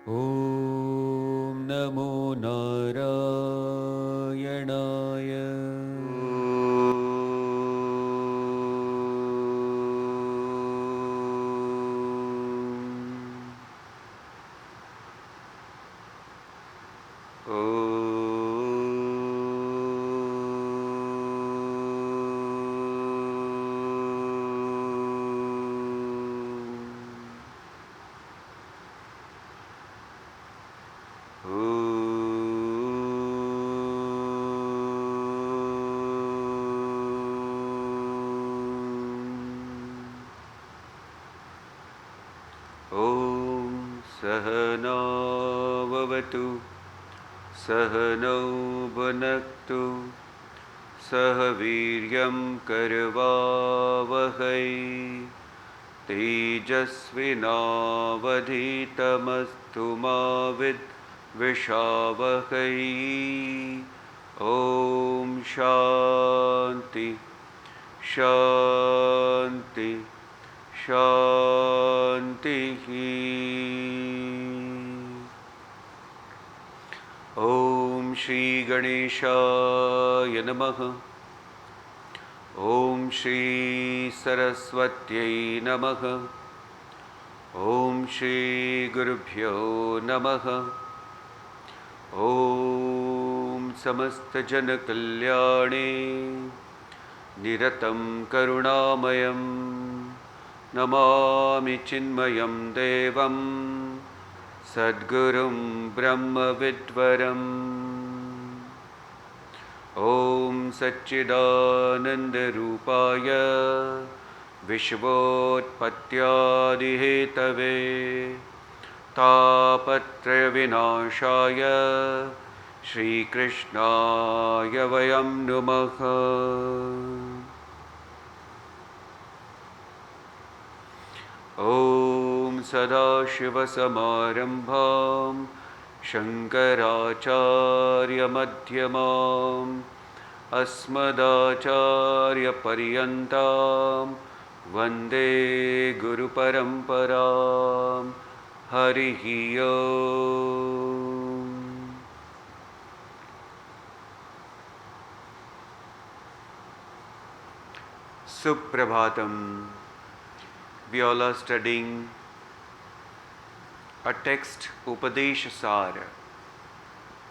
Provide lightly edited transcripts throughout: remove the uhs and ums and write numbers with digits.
ॐ नमो नारायणाय। ॐ सहनाववतु सहनौ भुनक्तु सह वीर्यं करवावहै तेजस्विनावधीतमस्तु मा विद्विषावहै। ॐ शान्ति शान्ति शान्तिः। ॐ श्री गणेशाय नमः। ॐ श्री सरस्वत्यै नमः। ॐ श्री गुरुभ्यो नमः। ॐ समस्तजनकल्याणे निरतं करुणामयं नमामि चिन्मयं देवं सद्गुरुं ब्रह्मविद्वरम्। ॐ सच्चिदानन्दरूपाय विश्वोत्पत्त्यादिहेतवे तापत्रयविनाशाय श्रीकृष्णाय वयं नुमः। ॐ सदाशिवसमारम्भां शङ्कराचार्यमध्यमाम् अस्मदाचार्यपर्यन्तां वन्दे गुरुपरम्परां। हरिः ओम्। सुप्रभातं। We all are studying a text, Upadesh Sar,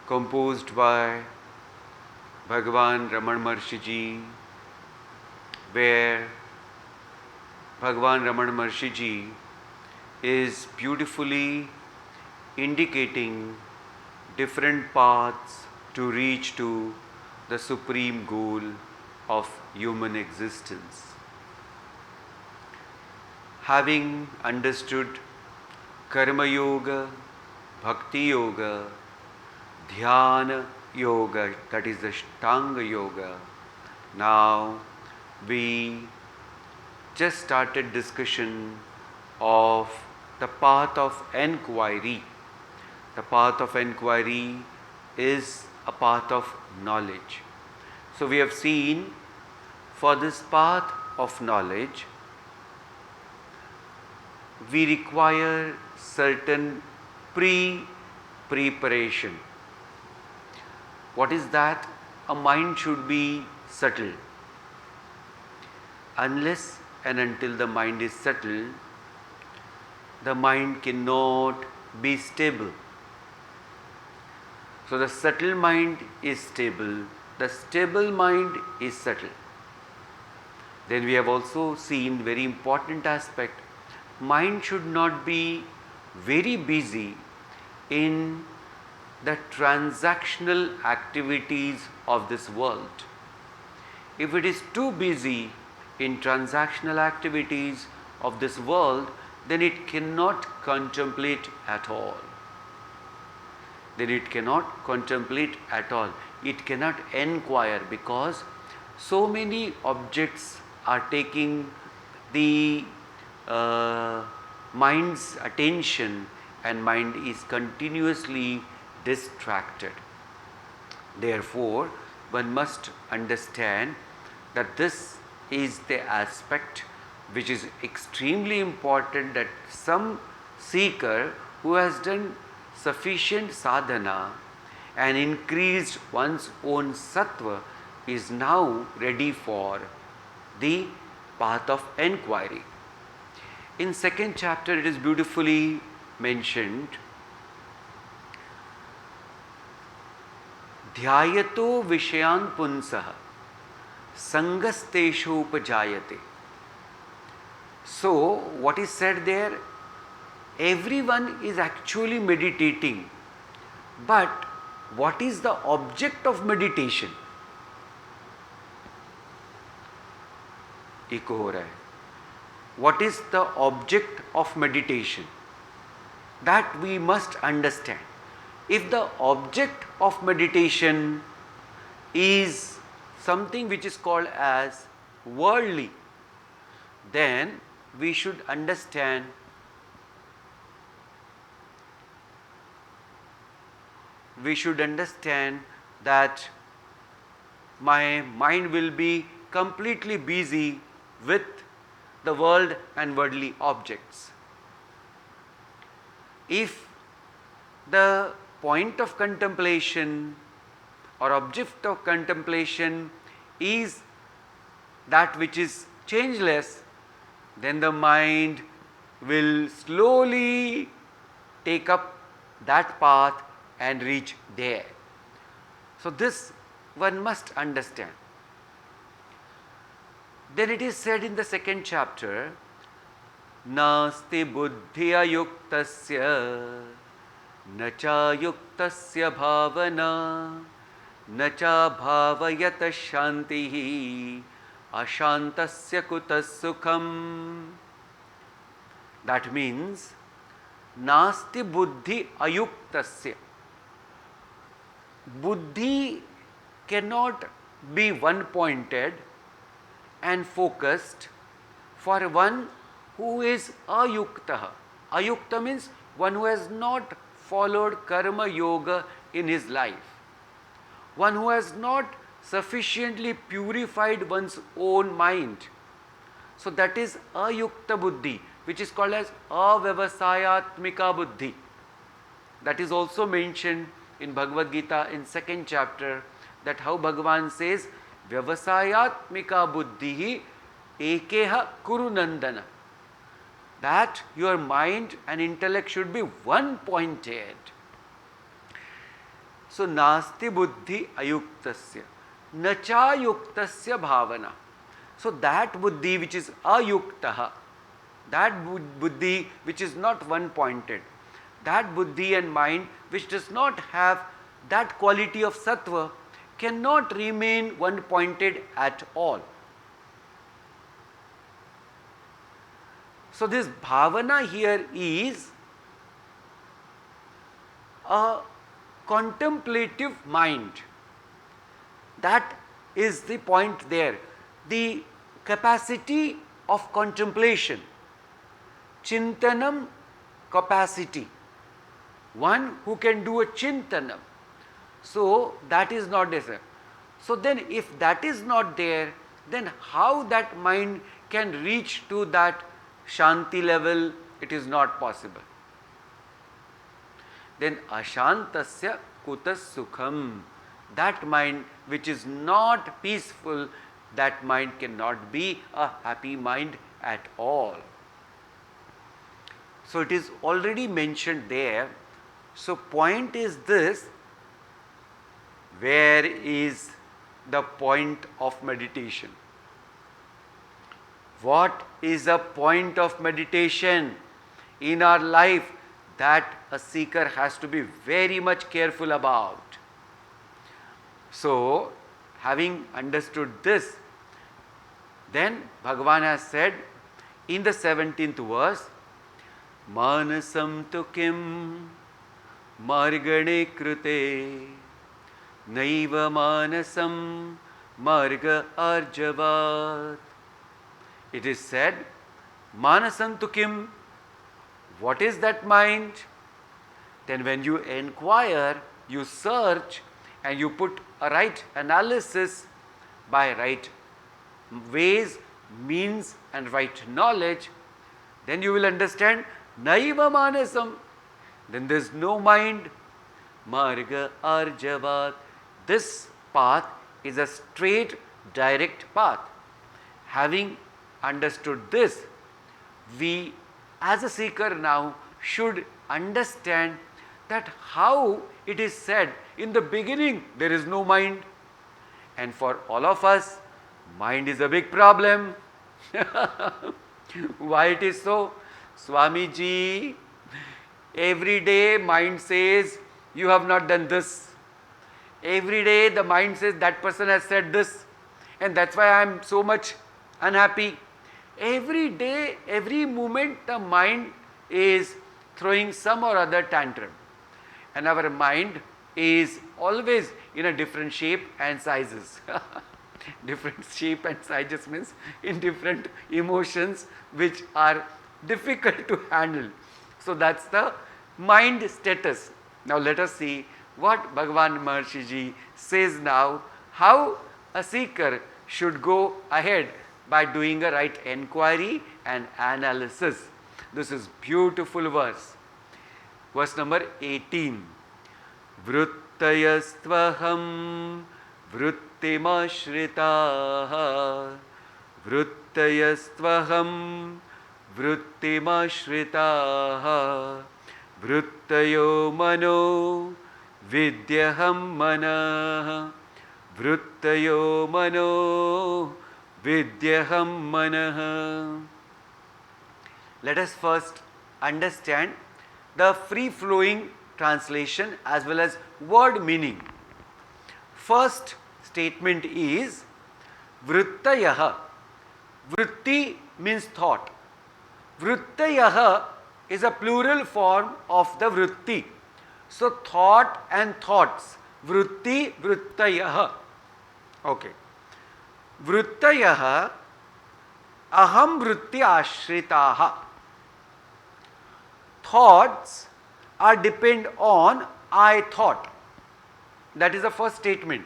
composed by Bhagavan Raman Maharshi Ji, where Bhagavan Raman Maharshi Ji is beautifully indicating different paths to reach to the supreme goal of human existence. Having understood Karma Yoga, Bhakti Yoga, Dhyana Yoga, that is the Ashtanga Yoga, now we just started discussion of the path of enquiry. The path of enquiry is a path of knowledge. So we have seen for this path of knowledge, we require certain preparation. What is that? A mind should be settled. Unless and until the mind is settled, the mind cannot be stable. So the settled mind is stable, the stable mind is settled. Then we have also seen very important aspect. Mind should not be very busy in the transactional activities of this world. If it is too busy in transactional activities of this world, then it cannot contemplate at all. Then it cannot contemplate at all. It cannot enquire, because so many objects are taking the mind's attention, and mind is continuously distracted. Therefore, one must understand that this is the aspect which is extremely important, that some seeker who has done sufficient sadhana and increased one's own sattva is now ready for the path of enquiry. In second chapter it is beautifully mentioned, ध्यायतो विषयान् पुंसः संगस्तेषु उपजायते. So what is said there, everyone is actually meditating, but what is the object of meditation? Echo हो रहा है. What is the object of meditation? That we must understand. If the object of meditation is something which is called as worldly, then we should understand that my mind will be completely busy with the world and worldly objects. If the point of contemplation or object of contemplation is that which is changeless, then the mind will slowly take up that path and reach there. So this one must understand. Then it is said in the second chapter, Nasti buddhiya yuktasya nacha yuktasya bhavana nacha bhavayata shantihi ashantasya kutas sukham. That means, Nasti buddhi ayuktasya. Buddhi cannot be one-pointed and focused for one who is ayukta. Ayukta means one who has not followed karma yoga in his life. One who has not sufficiently purified one's own mind. So that is ayukta buddhi, which is called as avavasayatmika buddhi. That is also mentioned in Bhagavad Gita in second chapter, that how Bhagavan says, Vyavasayatmika buddhihi ekeha kuru nandana. That your mind and intellect should be one pointed. So nasti buddhi ayuktasya nacha yuktasya bhavana. So that buddhi which is ayuktaha, that buddhi which is not one pointed, that buddhi and mind which does not have that quality of sattva cannot remain one pointed at all. So this bhavana here is a contemplative mind. That is the point there. The capacity of contemplation, chintanam capacity. One who can do a chintanam. So that is not there. So then if that is not there, then how that mind can reach to that shanti level? It is not possible. Then ashantasya kutas sukham. That mind which is not peaceful, that mind cannot be a happy mind at all. So it is already mentioned there. So point is this, where is the point of meditation? What is the point of meditation in our life that a seeker has to be very much careful about? So, having understood this, then Bhagavan has said in the 17th verse, Manasam tu kim margane krute naiva manasam marga arjavat. It is said, Manasam tu kim, what is that mind? Then when you inquire, you search and you put a right analysis by right ways, means and right knowledge, then you will understand Naiva Manasam. then there is no mind. Marga Arjavat. This path is a straight, direct path. Having understood this, we as a seeker now should understand that how it is said in the beginning there is no mind, and for all of us mind is a big problem. Why it is so? Swamiji, every day mind says you have not done this. Every day the mind says that person has said this, and that's why I am so much unhappy. Every day, every moment the mind is throwing some or other tantrum, and our mind is always in a different shape and sizes. Different shape and sizes means in different emotions which are difficult to handle. So that's the mind status. Now let us see what Bhagavan Maharshi Ji says now, how a seeker should go ahead by doing a right enquiry and analysis. This is beautiful verse. Verse number 18. Vrittayastvaham vrittimashritah. Vrittayastvaham vrittimashritah. Vrittayo mano vidyaham manah. Vrittayo mano vidyaham manah. Let us first understand the free-flowing translation as well as word meaning. First statement is vrittayaha. Vritti means thought. Vrittayaha is a plural form of the vritti. So thought and thoughts. Vritti, vrittayaha. Okay. Vrittayaha aham vritti ashritaha. Thoughts are depend on I thought. That is the first statement.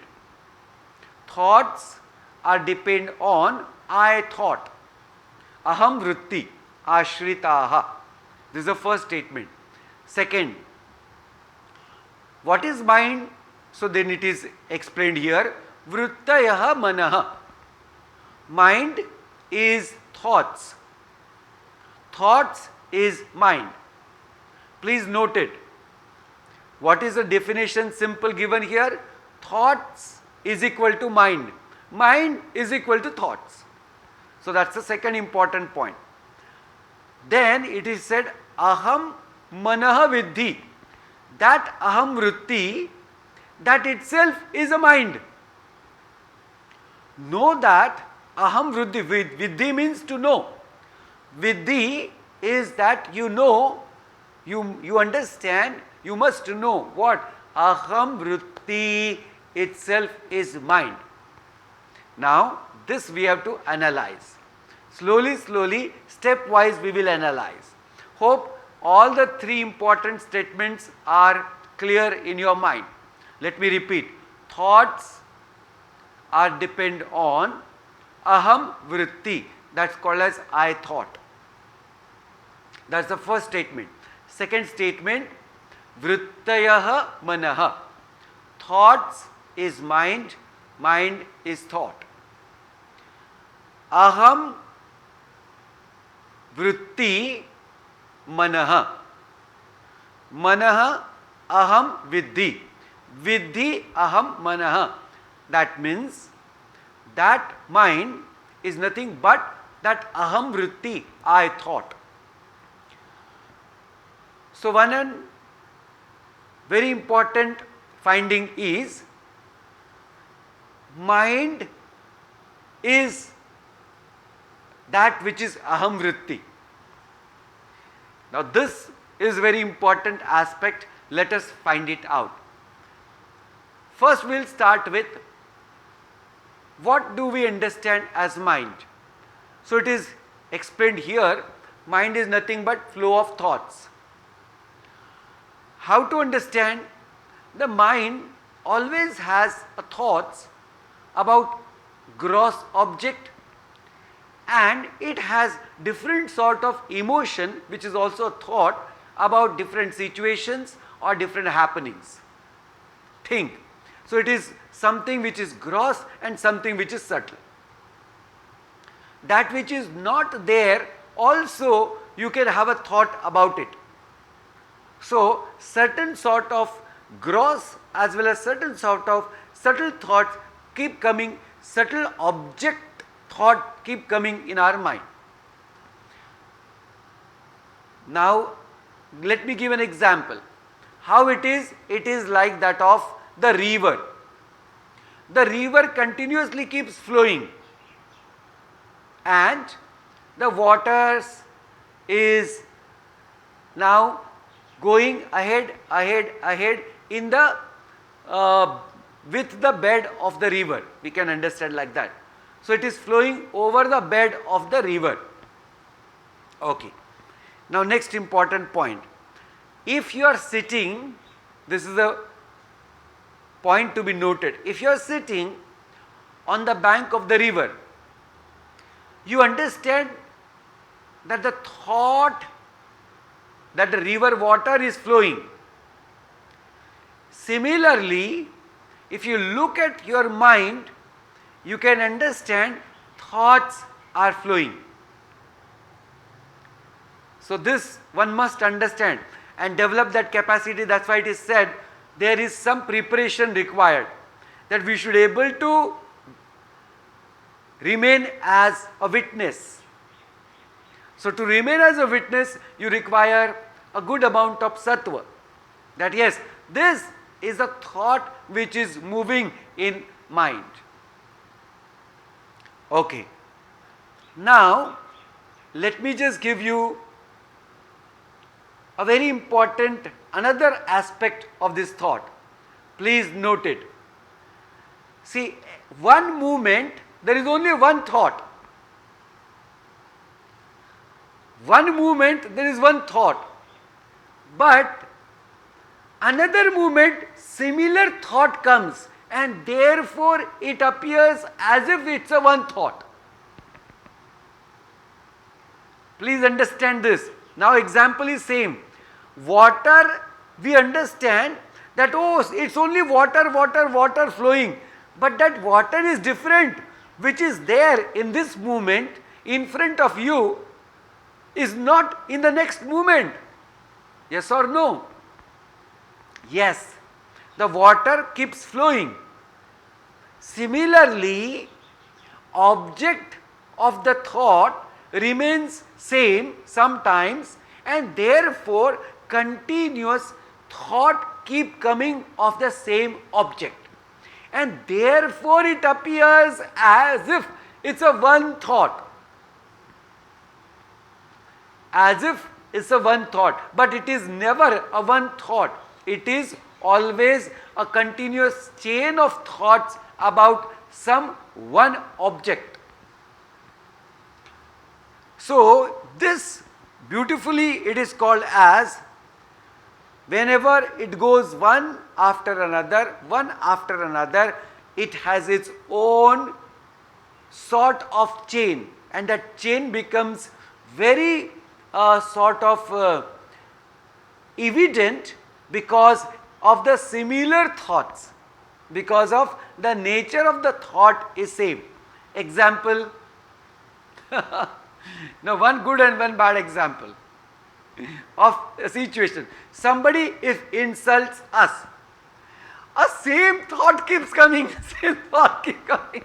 Thoughts are depend on I thought. Aham vritti ashritaha. This is the first statement. Second, what is mind? So then it is explained here. Vrittayaha manaha. Mind is thoughts. Thoughts is mind. Please note it. What is the definition simple given here? Thoughts is equal to mind. Mind is equal to thoughts. So that's the second important point. Then it is said aham manaha viddhi. That aham vritti, that itself is a mind. Know that aham vritti, viddhi means to know. Viddhi is that you know, you understand, you must know what? Aham vritti itself is mind. Now this we have to analyze. Slowly, stepwise we will analyze. Hope all the three important statements are clear in your mind. Let me repeat. Thoughts are depend on aham vritti. That's called as I thought. That's the first statement. Second statement, vrittayaha manaha. Thoughts is mind, mind is thought. Aham vritti manaha. Manaha aham viddhi. Viddhi aham manaha. That means that mind is nothing but that aham vritti, I thought. So one very important finding is mind is that which is aham vritti. Now this is very important aspect. Let us find it out. First we will start with what do we understand as mind. So it is explained here, mind is nothing but flow of thoughts. How to understand? The mind always has thoughts about gross object, and it has different sort of emotion which is also a thought about different situations or different happenings. Think. So it is something which is gross and something which is subtle. That which is not there also you can have a thought about it. So certain sort of gross as well as certain sort of subtle thoughts keep coming, subtle object thought keep coming in our mind. Now let me give an example. How it is like that of the river. The river continuously keeps flowing and the waters is now going ahead in the with the bed of the river. We can understand like that. So it is flowing over the bed of the river. Okay. Now next important point. If you are sitting, this is a point to be noted. If you are sitting on the bank of the river, you understand that the thought that the river water is flowing. Similarly, if you look at your mind, you can understand thoughts are flowing. So this one must understand and develop that capacity. That's why it is said there is some preparation required, that we should able to remain as a witness. So to remain as a witness, you require a good amount of sattva. That yes, this is a thought which is moving in mind. Okay. Now let me just give you a very important another aspect of this thought. Please note it. See, one moment there is only one thought. One moment there is one thought. But another moment similar thought comes and therefore it appears as if it's a one thought. Please understand this. Now example is same. Water, we understand that oh, it's only water flowing, but that water is different, which is there in this moment in front of you is not in the next moment. Yes or no? Yes, the water keeps flowing. Similarly, object of the thought remains same sometimes and therefore continuous thought keep coming of the same object, and therefore it appears as if it's a one thought. As if it's a one thought, but it is never a one thought. It is always a continuous chain of thoughts about some one object. So this beautifully it is called as, whenever it goes one after another, it has its own sort of chain, and that chain becomes very evident because of the similar thoughts, because of the nature of the thought is same. Example, now one good and one bad example of a situation. Somebody if insults us, a same thought keeps coming, same thought keeps coming.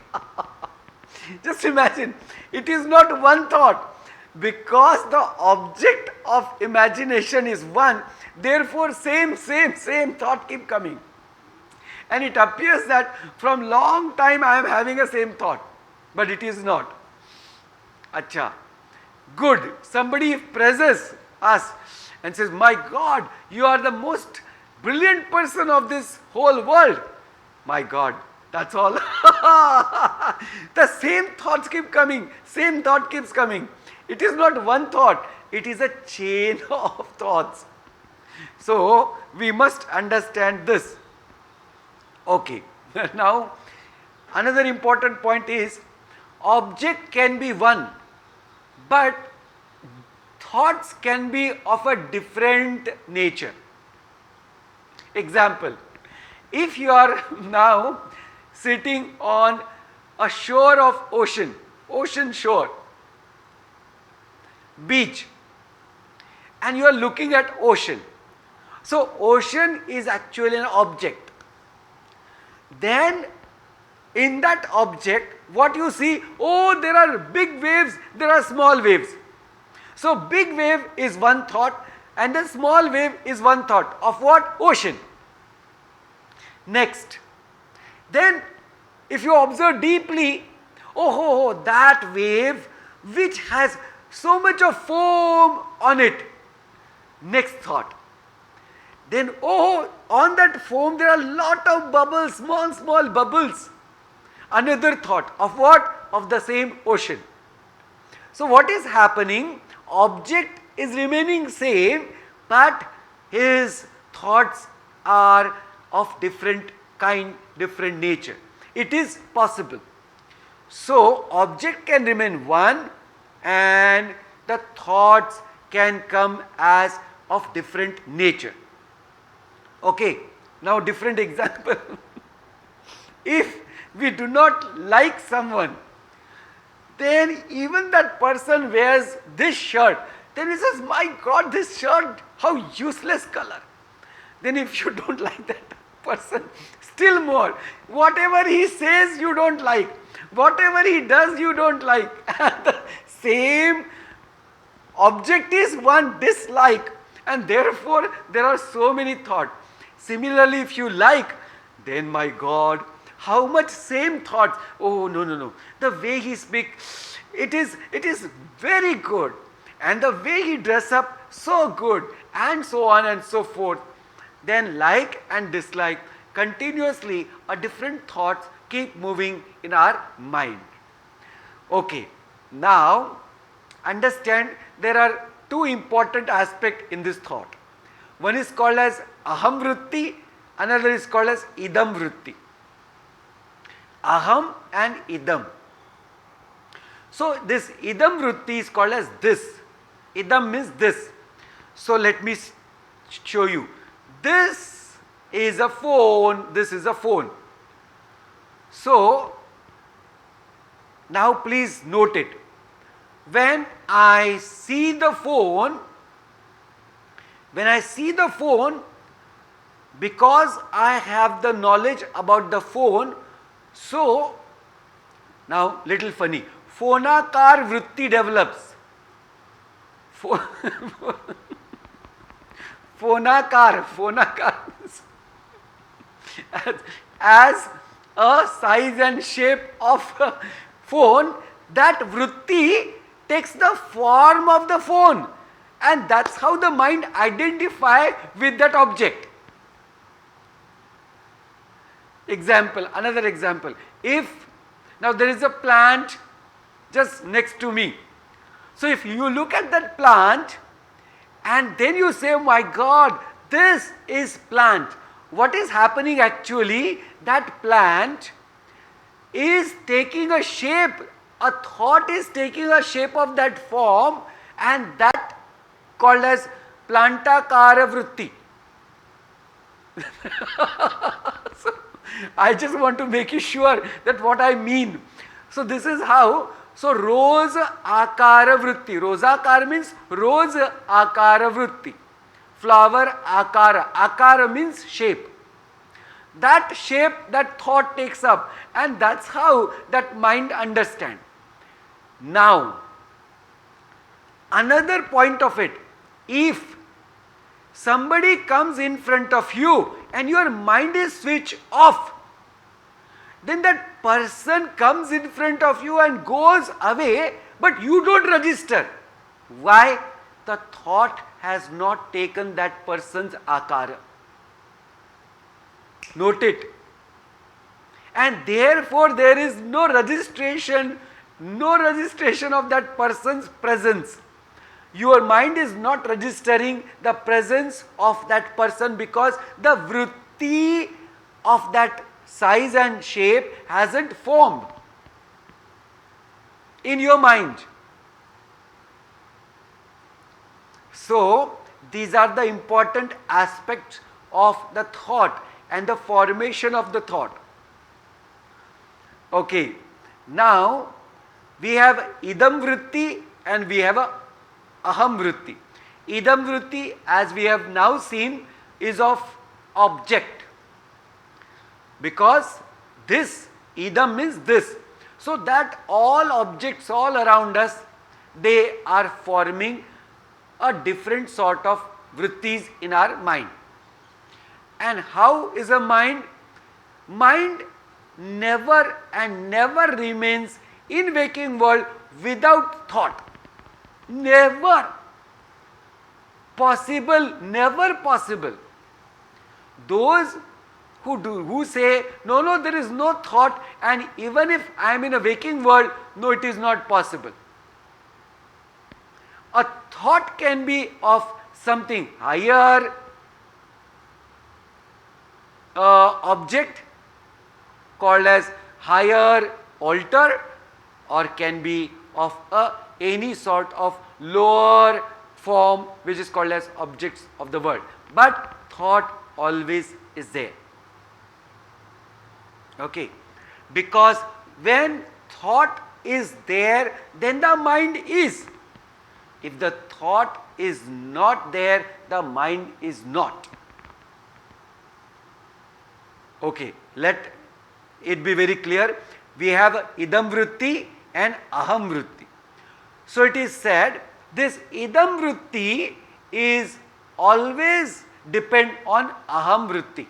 Just imagine, it is not one thought. Because the object of imagination is one, therefore same thought keep coming. And it appears that from long time I am having a same thought, but it is not. Acha, good. Somebody praises us and says, my God, you are the most brilliant person of this whole world. My God, that's all. The same thoughts keep coming, same thought keeps coming. It is not one thought, it is a chain of thoughts. So we must understand this. Okay. Now another important point is, object can be one, but thoughts can be of a different nature. Example, if you are now sitting on a shore of ocean shore, beach, and you are looking at ocean. So ocean is actually an object. Then in that object, what you see, oh, there are big waves, there are small waves. So big wave is one thought and the small wave is one thought of what? Ocean. Next, then if you observe deeply, oh, that wave which has so much of foam on it. Next thought. Then, oh, on that foam there are a lot of bubbles, small bubbles. Another thought of what? Of the same ocean. So what is happening? Object is remaining same, but his thoughts are of different kind, different nature. It is possible. So object can remain one and the thoughts can come as of different nature. Okay, now different example. If we do not like someone, then even that person wears this shirt, then he says, my God, this shirt, how useless color. Then if you don't like that person, still more, whatever he says you don't like, whatever he does you don't like, and the same object is one dislike, and therefore there are so many thoughts. Similarly, if you like, then my God, how much same thoughts. Oh, no. The way he speaks, it is very good. And the way he dress up, so good. And so on and so forth. Then like and dislike, continuously a different thoughts keep moving in our mind. Okay, now understand there are two important aspects in this thought. One is called as aham vritti, another is called as idam vritti. Aham and idam. So this idam vritti is called as this. Idam means this. So let me show you. This is a phone, this is a phone. So now please note it. When I see the phone, because I have the knowledge about the phone, so now little funny, phonakar vritti develops. Phonakar as a size and shape of a phone, that vritti takes the form of the phone, and that's how the mind identify with that object. Example, another example. If now there is a plant just next to me. So if you look at that plant and then you say, oh my God, this is plant. What is happening actually? That plant is taking a shape, a thought is taking a shape of that form, and that called as plantakara vritti. So, I just want to make you sure that what I mean. So this is how. So rose akara vritti. Rosakar means rose akara vritti. Flower akara. Akara means shape. That shape, that thought takes up, and that's how that mind understands. Now, another point of it, if somebody comes in front of you and your mind is switched off, then that person comes in front of you and goes away, but you don't register. Why? The thought has not taken that person's akara. Note it. And therefore there is no registration of that person's presence. Your mind is not registering the presence of that person because the vritti of that size and shape hasn't formed in your mind. So, these are the important aspects of the thought and the formation of the thought. Okay, now we have idam vritti and we have a aham vritti. Idam vritti, as we have now seen, is of object, because this idam means this. So that all objects all around us, they are forming a different sort of vrittis in our mind. And how is a mind? Mind never and never remains in waking world without thought. Never possible, never possible. Those who say, no, there is no thought, and even if I am in a waking world, no, it is not possible. A thought can be of something higher object called as higher altar, or can be of any sort of lower form which is called as objects of the world. But thought always is there. Okay, because when thought is there, then the mind is. If the thought is not there, the mind is not. Okay, let it be very clear. We have idam vritti and aham vritti. So it is said, this idam vritti is always depend on aham vritti.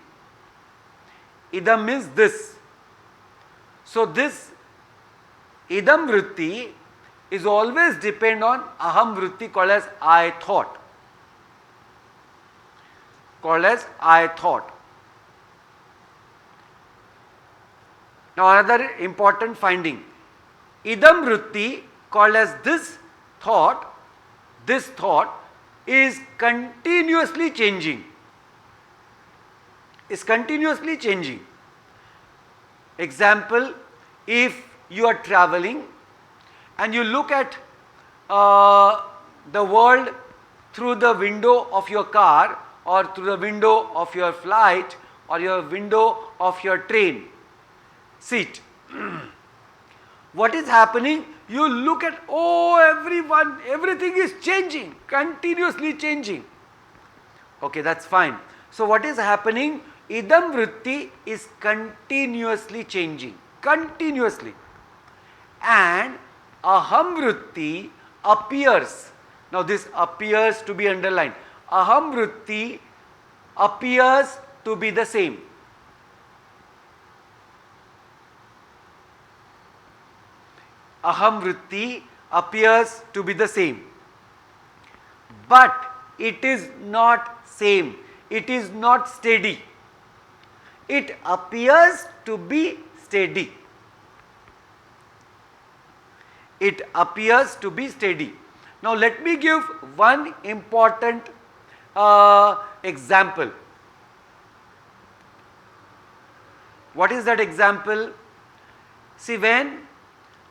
Idam means this. So this idam vritti is always depend on aham vritti, called as I thought. Called as I thought. Now another important finding. Idam vritti, called as this thought is continuously changing. Is continuously changing. Example, if you are traveling and you look at the world through the window of your car, or through the window of your flight, or your window of your train seat, what is happening? You look at, everything is changing, continuously changing. Okay, that's fine. So what is happening? Idam vritti is continuously changing, continuously. And aham vritti appears. Now this appears to be underlined. Aham vritti appears to be the same. Aham vritti appears to be the same. But it is not same. It is not steady. It appears to be steady. It appears to be steady. Now let me give one important example. What is that example? See, when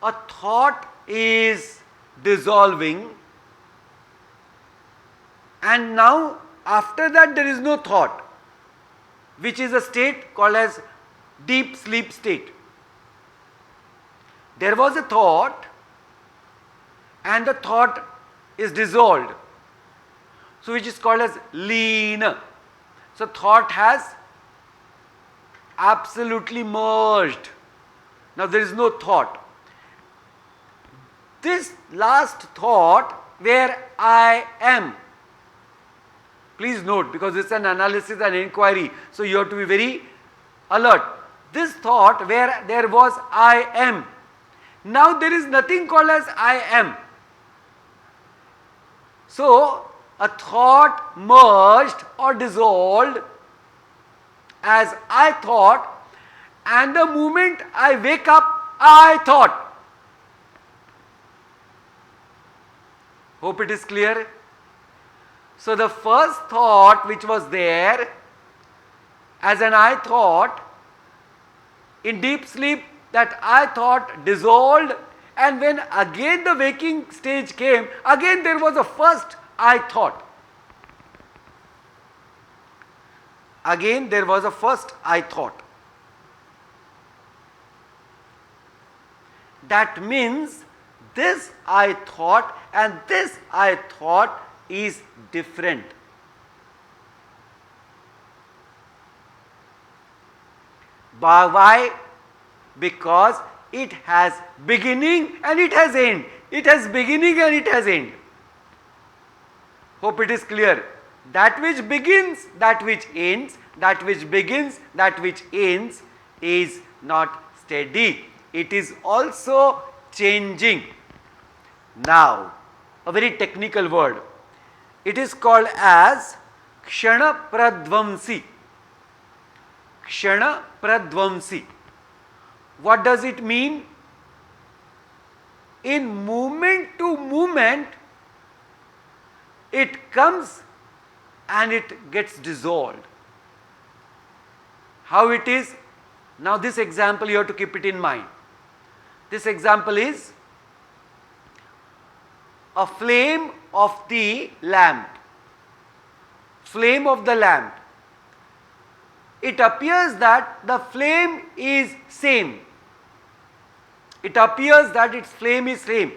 a thought is dissolving, and now after that there is no thought, which is a state called as deep sleep state. There was a thought and the thought is dissolved, so which is called as leena. So thought has absolutely merged. Now there is no thought. This last thought, where I am, please note, because it's an analysis and inquiry, so you have to be very alert. This thought where there was I am, now there is nothing called as I am. So a thought merged or dissolved as I thought, and the moment I wake up, I thought. Hope it is clear. So the first thought which was there as an I thought, in deep sleep that I thought dissolved, and when again the waking stage came, again there was a first I thought. Again there was a first I thought. That means this I thought and this I thought is different. Why? Because it has beginning and it has end. It has beginning and it has end. Hope it is clear. That which begins, that which ends, that which begins, that which ends is not steady. It is also changing. Now, a very technical word. It is called as Kshana Pradvamsi. Kshana Pradvamsi. What does it mean? In movement to movement, it comes and it gets dissolved. How it is? Now this example you have to keep it in mind. This example is a flame of the lamp. Flame of the lamp. It appears that the flame is same. It appears that its flame is same.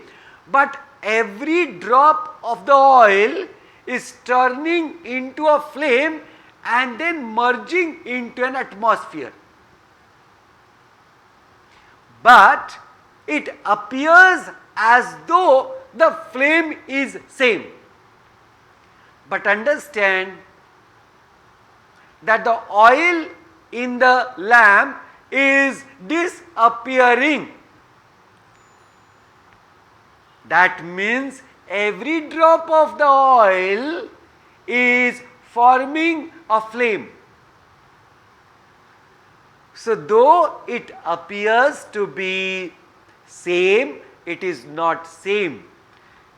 But every drop of the oil is turning into a flame and then merging into an atmosphere. But it appears as though the flame is same. But understand that the oil in the lamp is disappearing. That means every drop of the oil is forming a flame. So though it appears to be same, it is not same.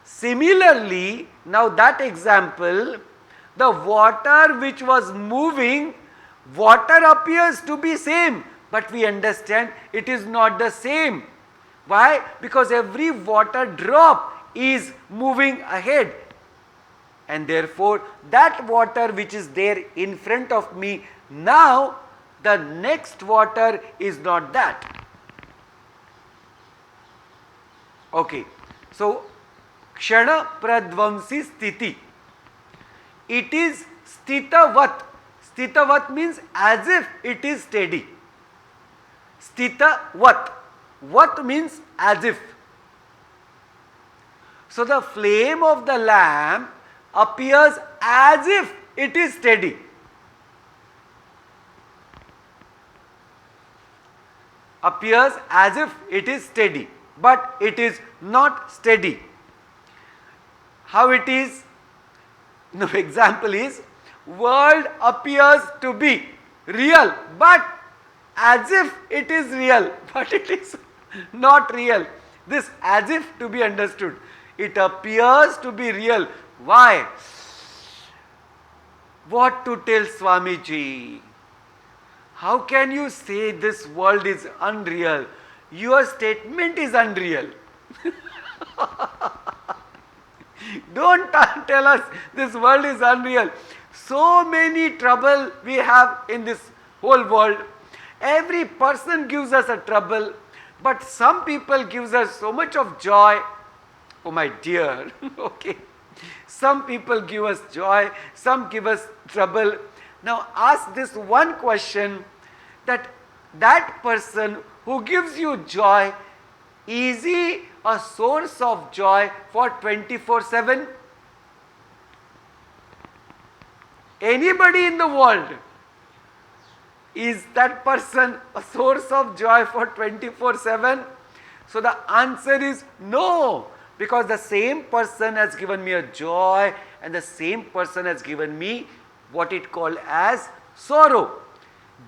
Similarly, now that example, the water which was moving, water appears to be same, but we understand it is not the same. Why? Because every water drop is moving ahead, and therefore that water which is there in front of me, now the next water is not that. Okay, so Kshana Pradvamsi Sthiti. It is Sthitavat. Sthitavat means as if it is steady. Sthitavat. Vat means as if. So the flame of the lamp appears as if it is steady. Appears as if it is steady, but it is not steady. How it is? No, example is, world appears to be real, but as if it is real, but it is not real. This as if to be understood. It appears to be real. Why? What to tell Swamiji? How can you say this world is unreal? Your statement is unreal. Don't tell us this world is unreal. So many trouble we have in this whole world. Every person gives us a trouble, but some people gives us so much of joy. Oh my dear, okay. Some people give us joy, some give us trouble. Now ask this one question, that person who gives you joy, is he a source of joy for 24/7? Anybody in the world, is that person a source of joy for 24/7? So the answer is no, because the same person has given me a joy and the same person has given me what it called as sorrow.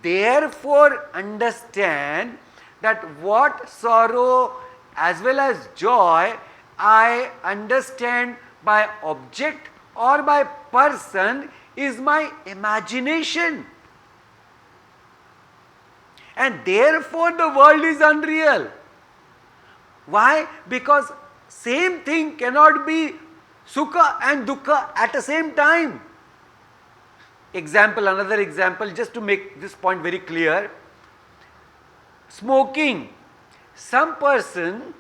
Therefore understand that what sorrow as well as joy I understand by object or by person is my imagination. And therefore the world is unreal. Why? Because same thing cannot be sukha and dukkha at the same time. example, another example, just to make this point very clear. Smoking. Some person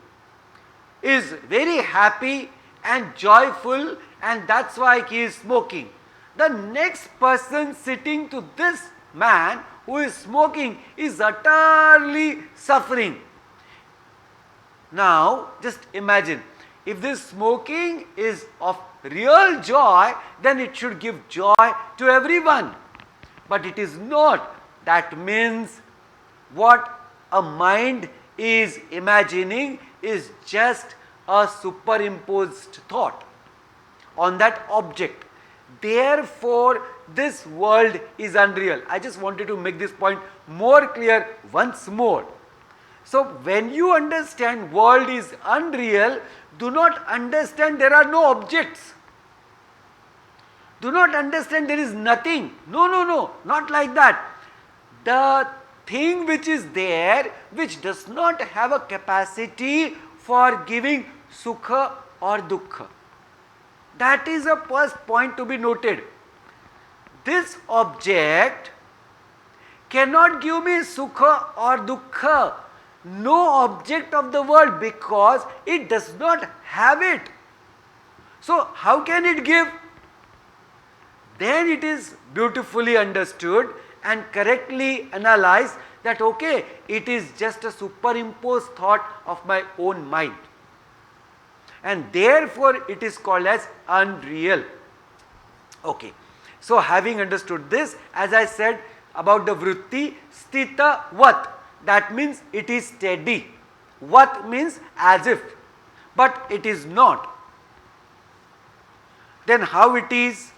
is very happy and joyful, and that's why he is smoking. The next person sitting to this man who is smoking is utterly suffering. Now just imagine, if this smoking is of real joy, then it should give joy to everyone. But it is not. That means what a mind is imagining is just a superimposed thought on that object. Therefore, this world is unreal. I just wanted to make this point more clear once more. So, when you understand world is unreal, do not understand there are no objects. Do not understand there is nothing. No, no, no, not like that. The thing which is there, which does not have a capacity for giving sukha or dukkha. That is a first point to be noted. This object cannot give me sukha or dukkha. No object of the world, because it does not have it. So how can it give? Then it is beautifully understood and correctly analyzed that okay, it is just a superimposed thought of my own mind, and therefore it is called as unreal. Okay. So having understood this, as I said about the vritti, sthita vat, that means it is steady. Vat means as if, but it is not. Then how it is?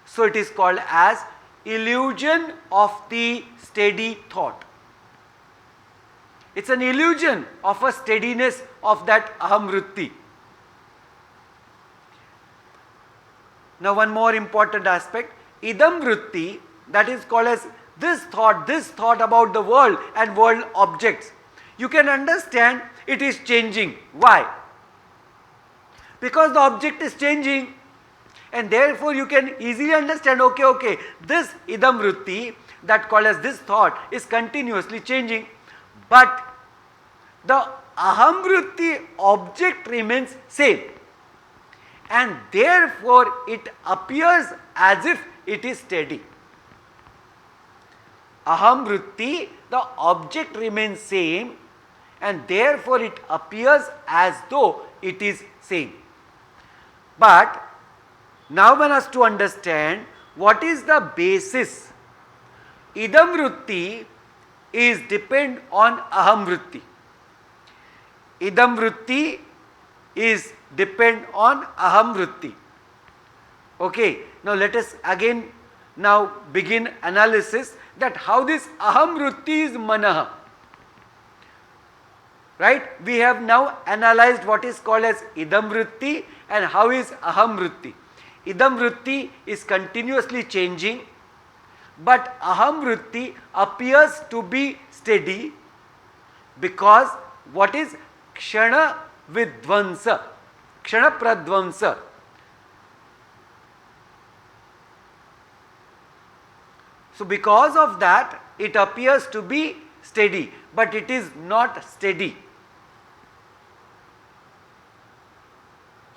So it is called as illusion of the steady thought. It's an illusion of a steadiness of that aham vritti. Now one more important aspect, idam vritti, that is called as this thought about the world and world objects. You can understand it is changing. Why? Because the object is changing, and therefore you can easily understand, okay, this idam vritti, that called as this thought, is continuously changing, but the aham vritti object remains same, and therefore it appears as if it is steady. Aham vritti, the object remains same, and therefore it appears as though it is same. But now one has to understand what is the basis. Idam vritti is depend on aham vritti. Idam vritti is depend on aham vritti. Okay, now let us again now begin analysis that how this aham vritti is manaha. Right? We have now analyzed what is called as idam vritti and how is aham vritti. Idam vritti is continuously changing, but aham vritti appears to be steady because what is kshana vidvansa, kshana pradvansa. So because of that it appears to be steady, but it is not steady.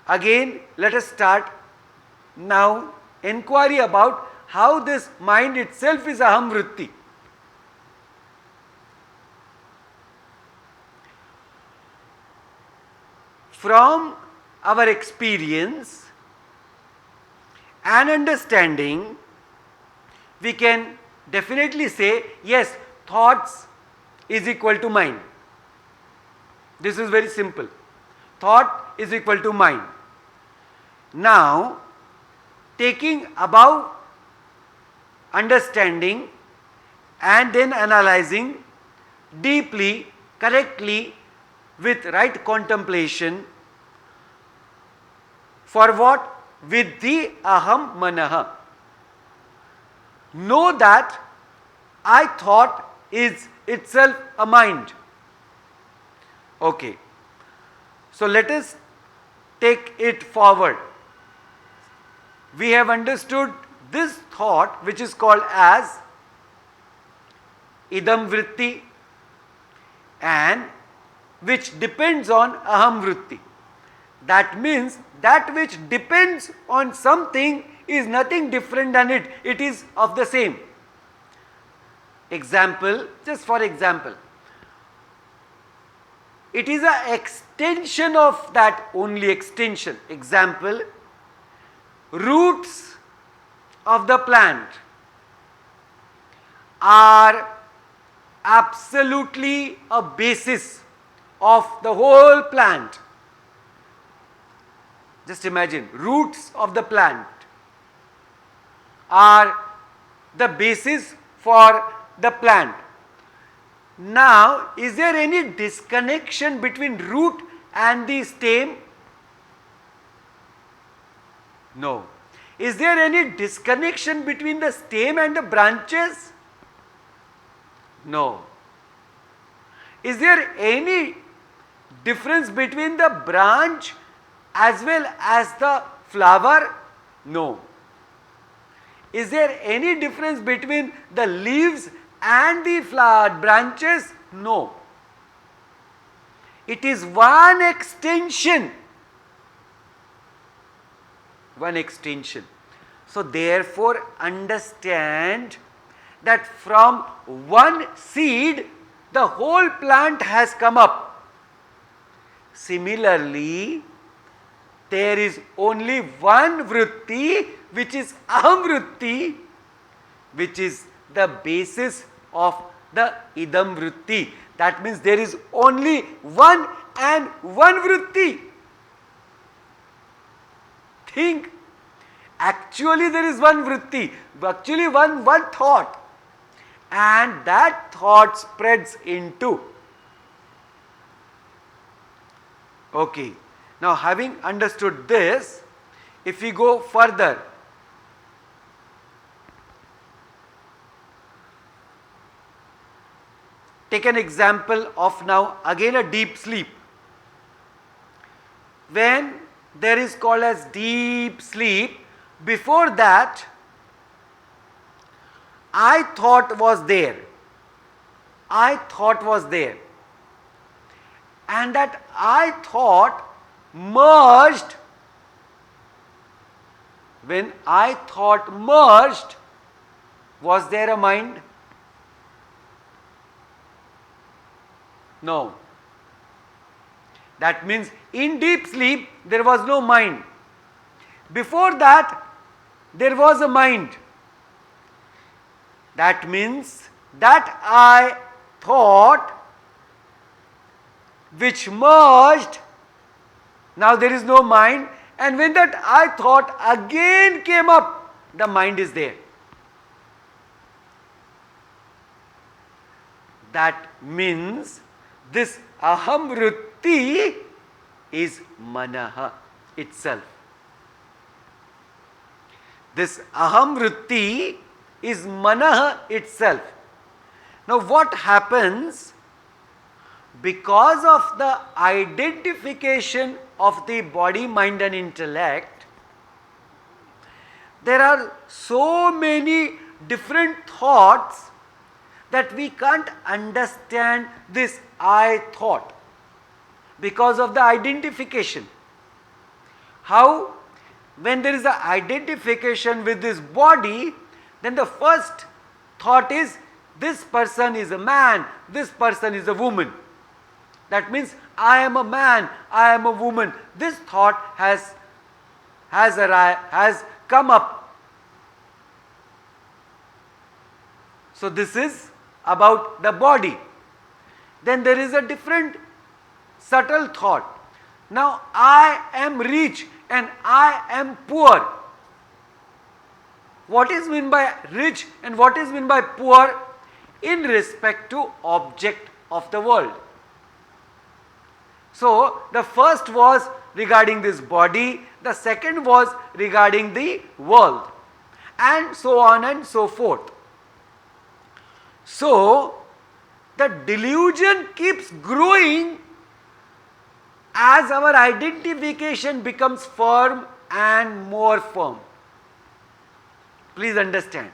Again let us start now inquiry about how this mind itself is aham vritti. From our experience and understanding, we can definitely say, yes, thoughts is equal to mind. This is very simple. Thought is equal to mind. Now, taking above understanding and then analyzing deeply, correctly, with right contemplation, for what? With the aham manaha. Know that I thought is itself a mind. Okay. So let us take it forward. we have understood this thought which is called as idam vritti and which depends on aham vritti. That means that which depends on something is nothing different than it. It is of the same. Example, just for example, it is an extension of that, only extension. Example, roots of the plant are absolutely a basis of the whole plant. Just imagine, roots of the plant are the basis for the plant. Now, is there any disconnection between root and the stem? No. Is there any disconnection between the stem and the branches? No. Is there any difference between the branch as well as the flower? No. Is there any difference between the leaves and the flower branches? No. It is one extension. One extension. So therefore understand that from one seed the whole plant has come up. Similarly, there is only one vritti, which is aham vritti, which is the basis of the idam vritti. That means there is only one and one vritti. Think, actually there is one vritti, actually one thought, and that thought spreads into. Okay, now having understood this, if we go further, take an example of now again a deep sleep. When there is called as deep sleep, before that I thought was there. I thought was there. And that I thought merged. When I thought merged, was there a mind? No. That means in deep sleep there was no mind. Before that there was a mind. That means that I thought which merged, now there is no mind, and when that I thought again came up, the mind is there. That means this aham vritti is manaha itself. This aham vritti is manaha itself. Now what happens? Because of the identification of the body, mind and intellect, there are so many different thoughts that we can't understand this I thought because of the identification. How? When there is an identification with this body, then the first thought is this person is a man, this person is a woman. That means I am a man, I am a woman. This thought has come up. So this is about the body. Then there is a different subtle thought. Now I am rich and I am poor. What is meant by rich and what is meant by poor in respect to object of the world? So the first was regarding this body, the second was regarding the world, and so on and so forth. So the delusion keeps growing as our identification becomes firm and more firm. Please understand.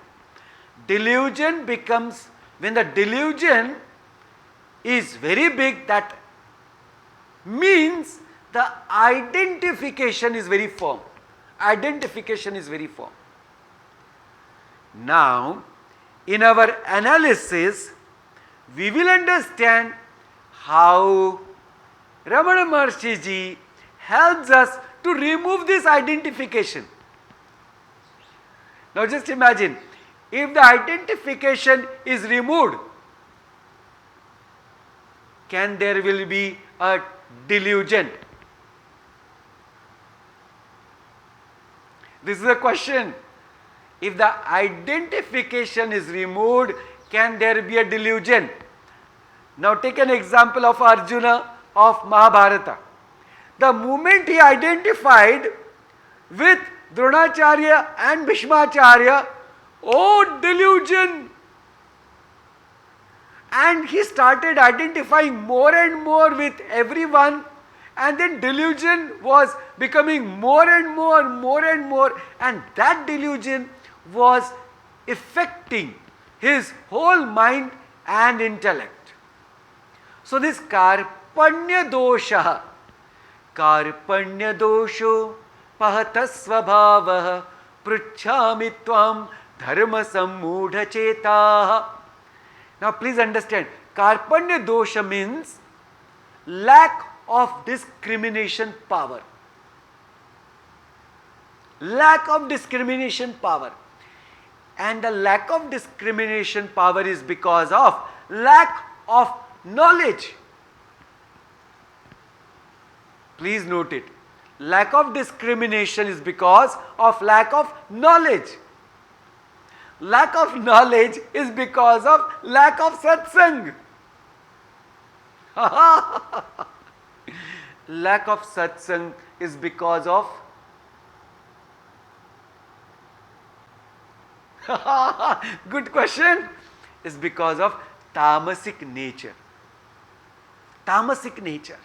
Delusion becomes, when the delusion is very big, that means the identification is very firm. Identification is very firm. Now, in our analysis, we will understand how Ramana Maharshi Ji helps us to remove this identification. Now just imagine, if the identification is removed, can there will be a delusion? This is a question. If the identification is removed, can there be a delusion? Now take an example of Arjuna of Mahabharata. The moment he identified with Dronacharya and Bhishmacharya, oh delusion! And he started identifying more and more with everyone, and then delusion was becoming more and more, and that delusion was affecting his whole mind and intellect. So this karpanya dosha, karpanya dosho pahata svabhavah pruchhami tvam dharma sammudha chetaha. Now please understand, karpanya dosha means lack of discrimination power. Lack of discrimination power. And the lack of discrimination power is because of lack of knowledge. Please note it. Lack of discrimination is because of lack of knowledge. Lack of knowledge is because of lack of satsang. Lack of satsang is because of good question. Is because of tamasic nature. Tamasic nature.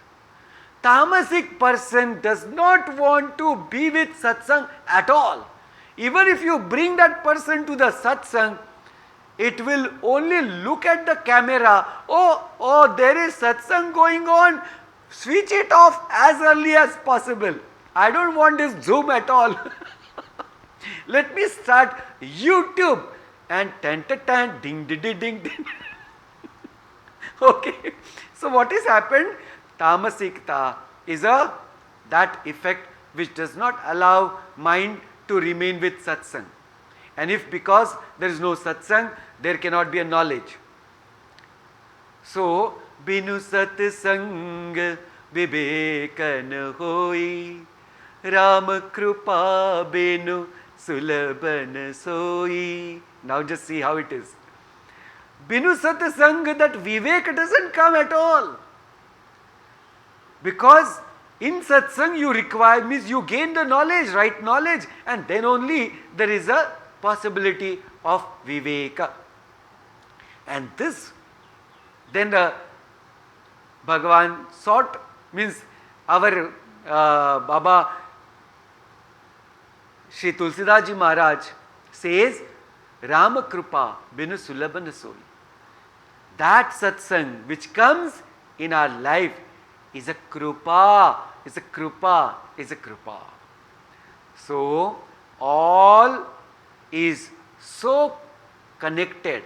Tamasic person does not want to be with satsang at all. Even if you bring that person to the satsang, it will only look at the camera. Oh, there is satsang going on. Switch it off as early as possible. I don't want this Zoom at all. Let me start YouTube and ding ding ding. Okay. So what has happened? Tamasikta is that effect which does not allow mind to remain with satsang. And if because there is no satsang, there cannot be a knowledge. So, binu satsang vivekan hoi, Ram krupa binu sulabhan soi. Now just see how it is. Binu satsang, that vivek doesn't come at all. Because in satsang you require, means you gain the knowledge, right knowledge, and then only there is a possibility of viveka. And this, then Bhagavan sought, means our Baba Shri Tulsidas Ji Maharaj says, Rama Krupa binu sulabhan soi. That satsang which comes in our life is a krupa, is a krupa, is a krupa. So, all is so connected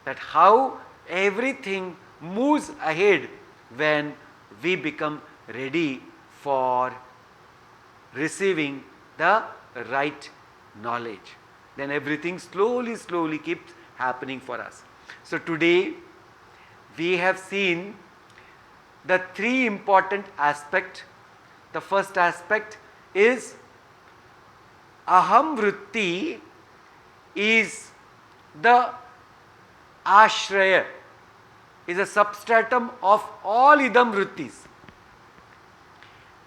that how everything moves ahead when we become ready for receiving the right knowledge. Then everything slowly keeps happening for us. So today we have seen the three important aspects. The first aspect is aham vritti is the ashraya, is a substratum of all idam vrittis.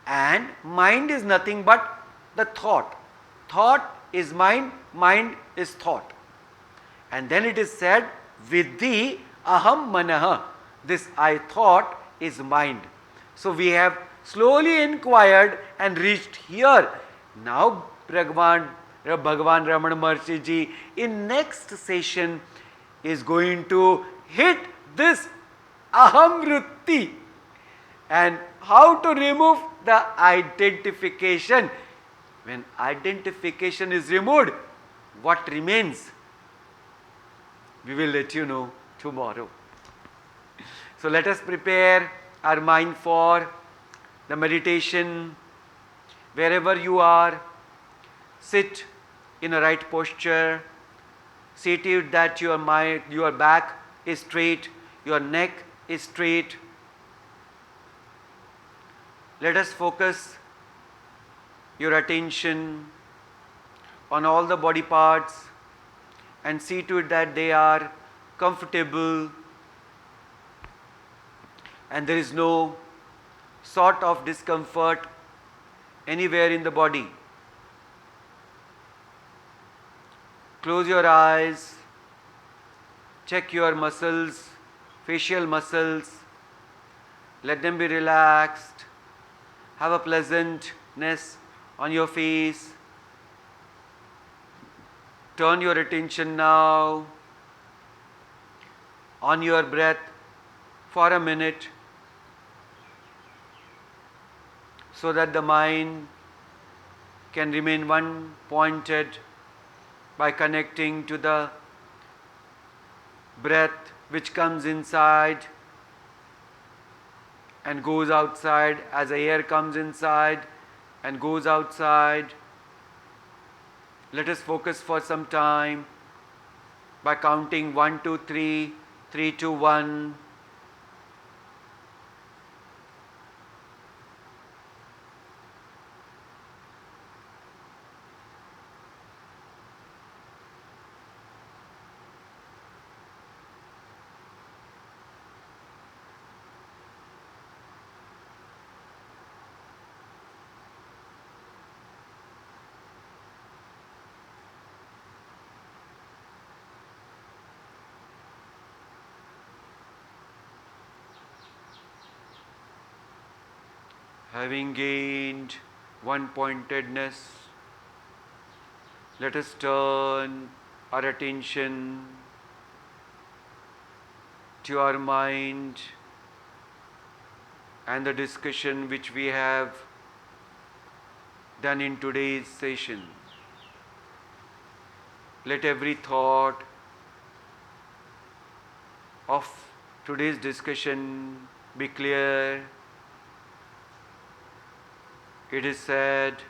And mind is nothing but the thought. Thought is mind, mind is thought. And then it is said, Vidhi aham manaha. This I thought is mind. So we have slowly inquired and reached here. Now Bhagavan Bhagavan Ramana Maharshi ji in next session is going to hit this aham vritti and how to remove the identification. When identification is removed, what remains? We will let you know tomorrow. So let us prepare our mind for the meditation. Wherever you are, sit in a right posture. See to it that your back is straight, your neck is straight. Let us focus your attention on all the body parts and see to it that they are comfortable and there is no sort of discomfort anywhere in the body. Close your eyes, check your muscles, facial muscles, let them be relaxed, have a pleasantness on your face. Turn your attention now on your breath for a minute so that the mind can remain one pointed by connecting to the breath which comes inside and goes outside as the air comes inside and goes outside. Let us focus for some time by counting 1, 2, 3, 3, 2, 1. Having gained one pointedness, let us turn our attention to our mind and the discussion which we have done in today's session. Let every thought of today's discussion be clear. It is said,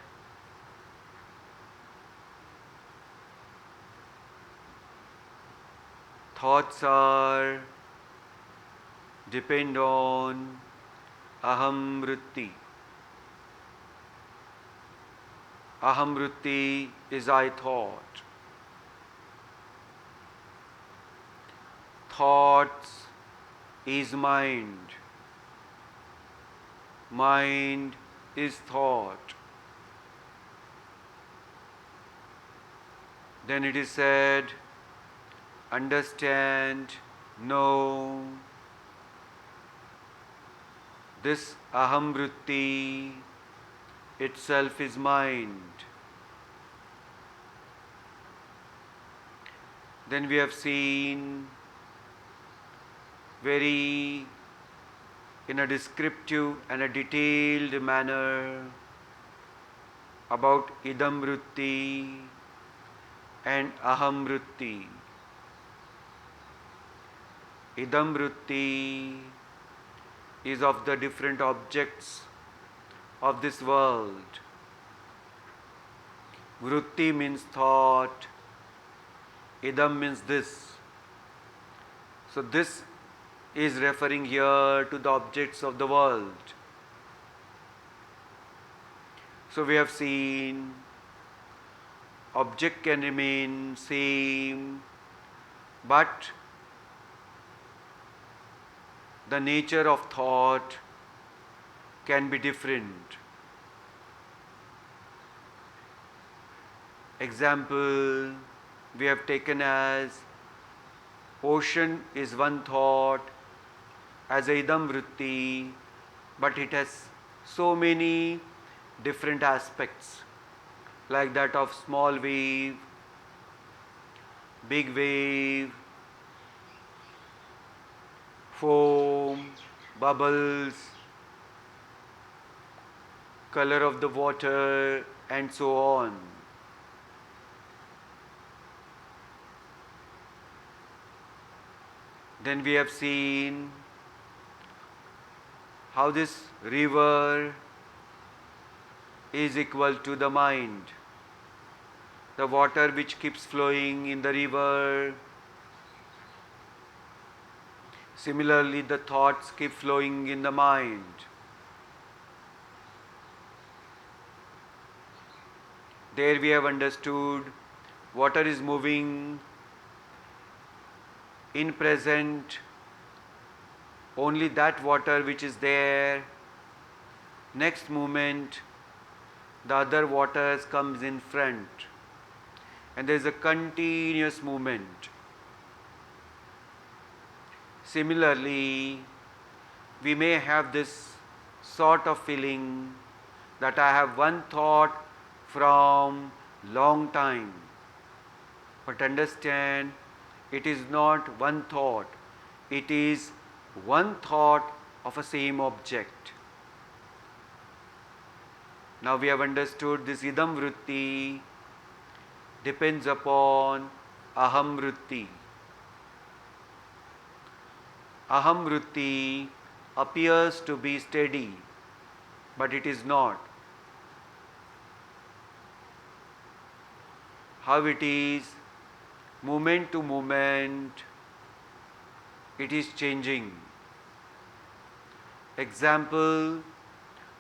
thoughts depend on aham vritti. Aham vritti is I thought. Thoughts is mind. Mind is thought. Then it is said, understand, know, this aham vritti itself is mind. Then we have seen very in a descriptive and a detailed manner about idam vritti and aham vritti. Idam vritti is of the different objects of this world. Vritti means thought, idam means this. So this is referring here to the objects of the world. So we have seen object can remain same, but the nature of thought can be different. Example we have taken as ocean is one thought as a idam vritti, but it has so many different aspects. like that of small wave, big wave, foam, bubbles, color of the water, and so on. Then we have seen how this river is equal to the mind. The water which keeps flowing in the river. Similarly, the thoughts keep flowing in the mind. There we have understood water is moving in present, only that water which is there. Next moment, the other waters comes in front, and there is a continuous movement. Similarly, we may have this sort of feeling that I have one thought from long time, but understand it is not one thought, it is one thought of a same object. Now we have understood this idam vritti depends upon aham vritti. Aham vritti appears to be steady, but it is not. How it is, moment to moment, it is changing. Example,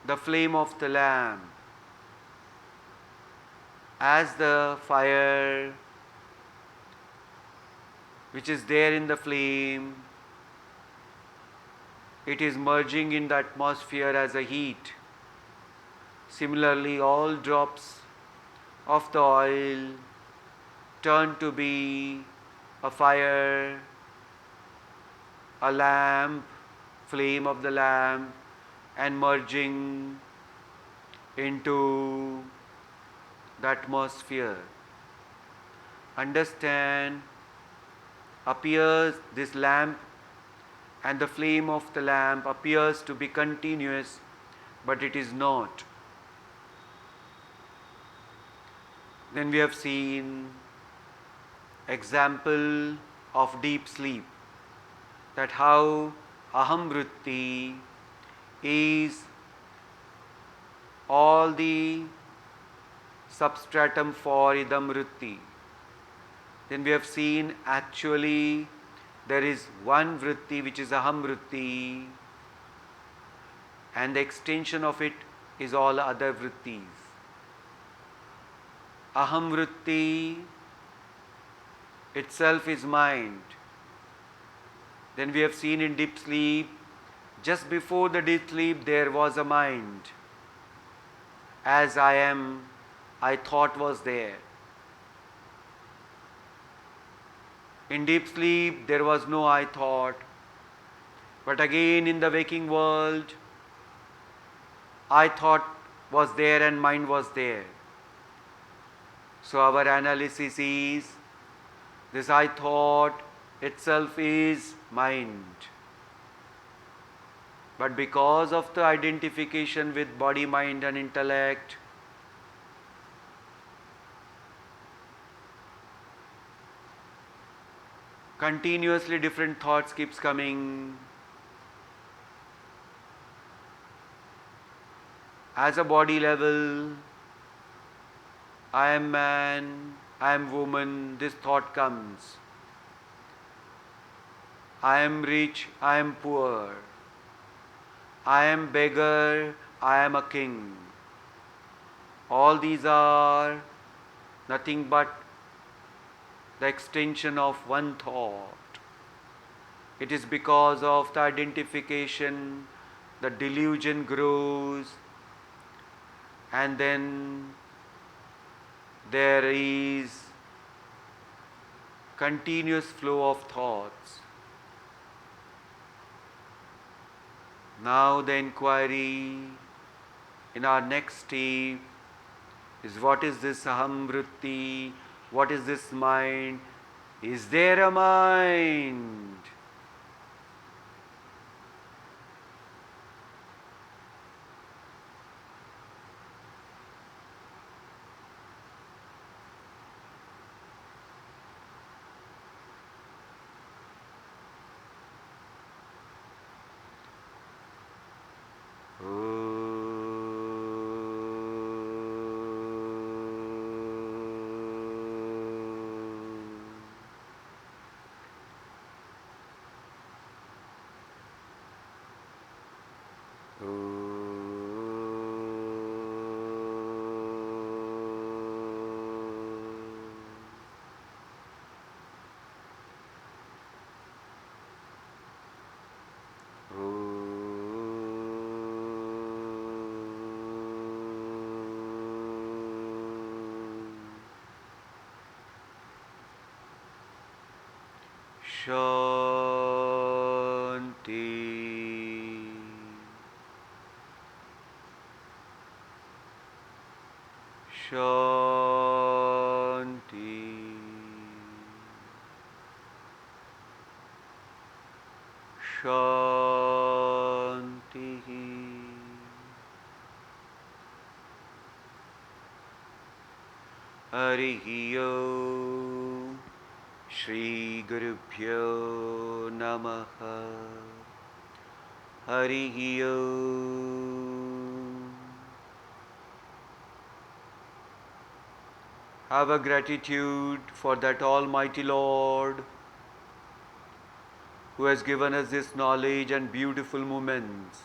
the flame of the lamp. As the fire which is there in the flame, it is merging in the atmosphere as a heat. Similarly, all drops of the oil turn to be a fire, a lamp, flame of the lamp, and merging into the atmosphere. Understand, appears this lamp and the flame of the lamp appears to be continuous, but it is not. Then we have seen example of deep sleep, that how aham vritti is all the substratum for idam vritti. Then we have seen actually there is one vritti which is aham vritti, and the extension of it is all other vrittis. Aham vritti itself is mind. Then we have seen in deep sleep, just before the deep sleep there was a mind. As I am, I thought was there. In deep sleep there was no I thought, but again in the waking world, I thought was there and mind was there. So our analysis is, this I thought itself is mind. But because of the identification with body, mind and intellect, continuously different thoughts keeps coming. As a body level, I am man, I am woman, this thought comes. I am rich, I am poor. I am beggar, I am a king. All these are nothing but the extension of one thought. It is because of the identification, the delusion grows, and then there is continuous flow of thoughts. Now the inquiry in our next step is what is this aham vritti, what is this mind, is there a mind? Shanti. Shanti. Shanti. Harihi Om. Shri Gurubhyo Namaha. Harihi Om. Have a gratitude for that Almighty Lord who has given us this knowledge and beautiful moments.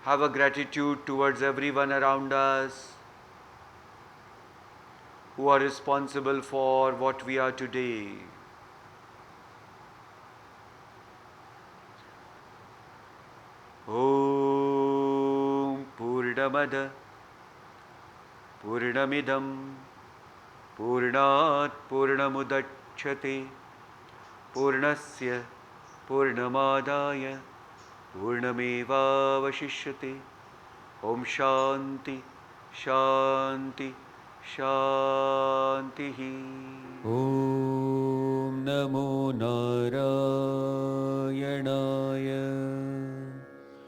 Have a gratitude towards everyone around us who are responsible for what we are today. Om Purnamada Purnamidam Purnat Purnamudachyate Purnasya Purnamadaya Purnamevavashishyate. Om Shanti Shanti Shanti. Om Namo Narayanaya.